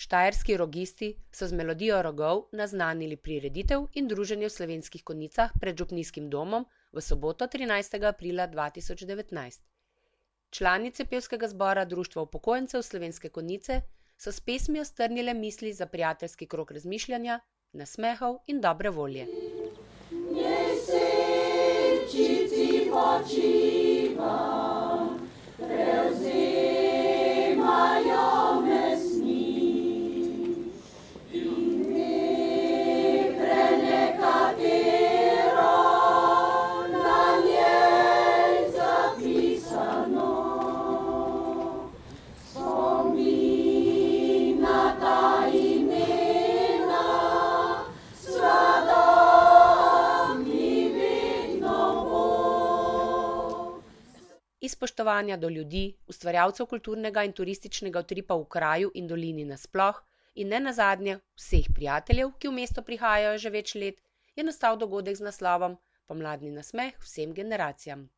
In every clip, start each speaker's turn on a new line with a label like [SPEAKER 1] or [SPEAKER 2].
[SPEAKER 1] Štajerski rogisti so z melodijo rogov naznanili prireditev in druženje v Slovenskih Konjicah pred župnijskim domom v soboto 13. aprila 2019. Članice pevskega zbora Društva upokojencev Slovenske Konjice so s pesmijo strnile misli za prijateljski krog razmišljanja, nasmehov in dobre volje. Jesenčici počiva, prevzemajo me sni in ne prenekatero na njej zapisano. Spomin na ta imena sladam mi vedno bo. Iz spoštovanja do ljudi, ustvarjalcev kulturnega in turističnega utripa v kraju in dolini nasploh in ne nazadnje vseh prijateljev, ki v mesto prihajajo že več let, je nastal dogodek z naslovom Pomladni nasmeh vsem generacijam.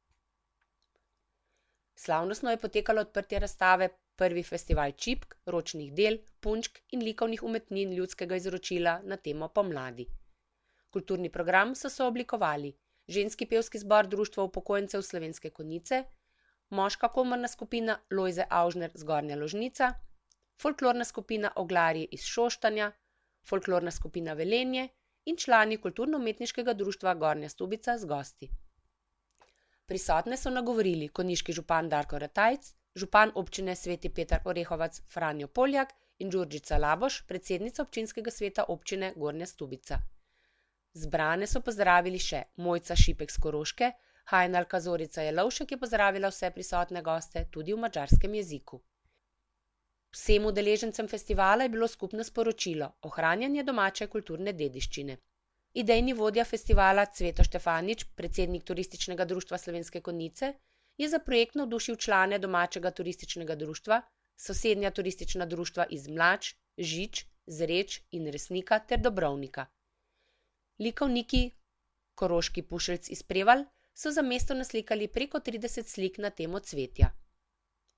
[SPEAKER 1] Slavnostno je potekalo odprtje razstave Prvi festival čipk, ročnih del, punčk in likovnih umetnin ljudskega izročila na temo pomladi. Kulturni program so sooblikovali ženski pevski zbor Društva upokojencev Slovenske Konjice, moška komorna skupina Lojze Avžner Zgornja Ložnica, folklorna skupina Oglarji iz Šoštanja, folklorna skupina Velenje in člani kulturno-umetniškega društva Gornja Stubica z gosti. Prisotne so nagovorili konjiški župan Darko Ratajc, župan občine Sveti Petar Orehovac Franjo Poljak in Đurđica Laboš, predsednica občinskega sveta občine Gornja Stubica. Zbrane so pozdravili še Mojca Šipek z Koroške, hajnalka Zorica Jelovšek je pozdravila vse prisotne goste tudi v madžarskem jeziku. Vsem udeležencem festivala je bilo skupno sporočilo ohranjanje domače kulturne dediščine. Idejni vodja festivala Cveto Štefanič, predsednik Turističnega društva Slovenske Konjice, je za projekt navdušil člane domačega turističnega društva, sosednja turistična društva iz Mlač, Žič, Zreč in Resnika ter Dobrovnika. Likovniki Koroški pušeljc iz Prevalj so za mesto naslikali preko 30 slik na temo cvetja.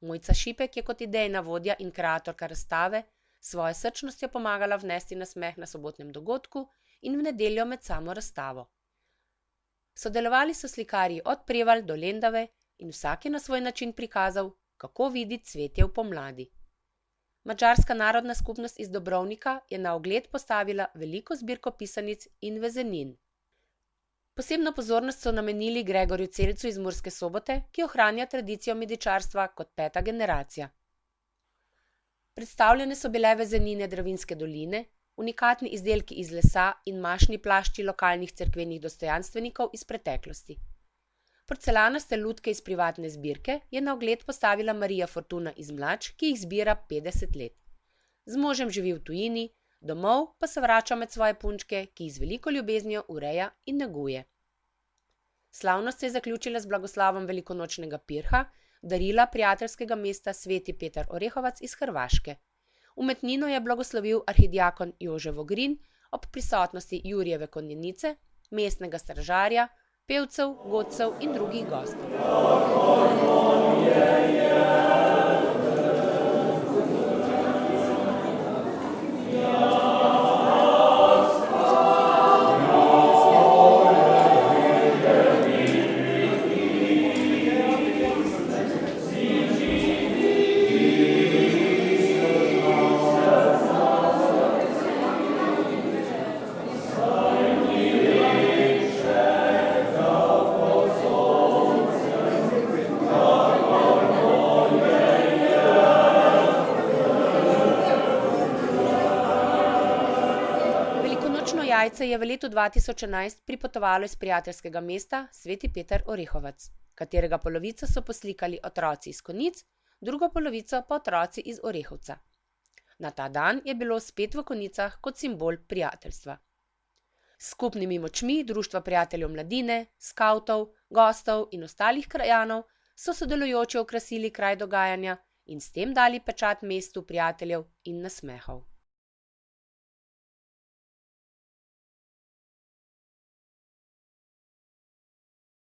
[SPEAKER 1] Mojca Šipek je kot idejna vodja in kreatorka razstave svojo srčnostjo pomagala vnesti nasmeh na sobotnem dogodku in v nedeljo med samo razstavo. Sodelovali so slikarji od Prevalj do Lendave in vsak je na svoj način prikazal, kako vidi cvetje v pomladi. Madžarska narodna skupnost iz Dobrovnika je na ogled postavila veliko zbirko pisanic in vezenin. Posebno pozornost so namenili Gregorju Celcu iz Murske Sobote, ki ohranja tradicijo medičarstva kot 5. generacija. Predstavljene so bile vezenine Dravinjske doline, unikatni izdelki iz lesa in mašni plašči lokalnih cerkvenih dostojanstvenikov iz preteklosti. Porcelanaste lutke iz privatne zbirke je na ogled postavila Marija Fortuna iz Mlač, ki jih zbira 50 let. Z možem živi v tujini, domov pa se vrača med svoje punčke, ki jih z veliko ljubeznijo ureja in neguje. Slavnost se je zaključila z blagoslovom velikonočnega pirha, darila prijateljskega mesta Sveti Petar Orehovac iz Hrvaške. Umetnino je blagoslovil arhidiakon Jože Vogrin ob prisotnosti Jurijeve konjenice, mestnega stražarja, pevcev, godcev in drugih gostov. Jajce je v letu 2011 pripotovalo iz prijateljskega mesta Sveti Peter Orehovec, katerega polovico so poslikali otroci iz Konjic, drugo polovico pa otroci iz Orehovca. Na ta dan je bilo spet v Konjicah kot simbol prijateljstva. S skupnimi močmi Društva prijateljev mladine, skavtov, gostov in ostalih krajanov so sodelujoči okrasili kraj dogajanja in s tem dali pečat mestu prijateljev in nasmehov.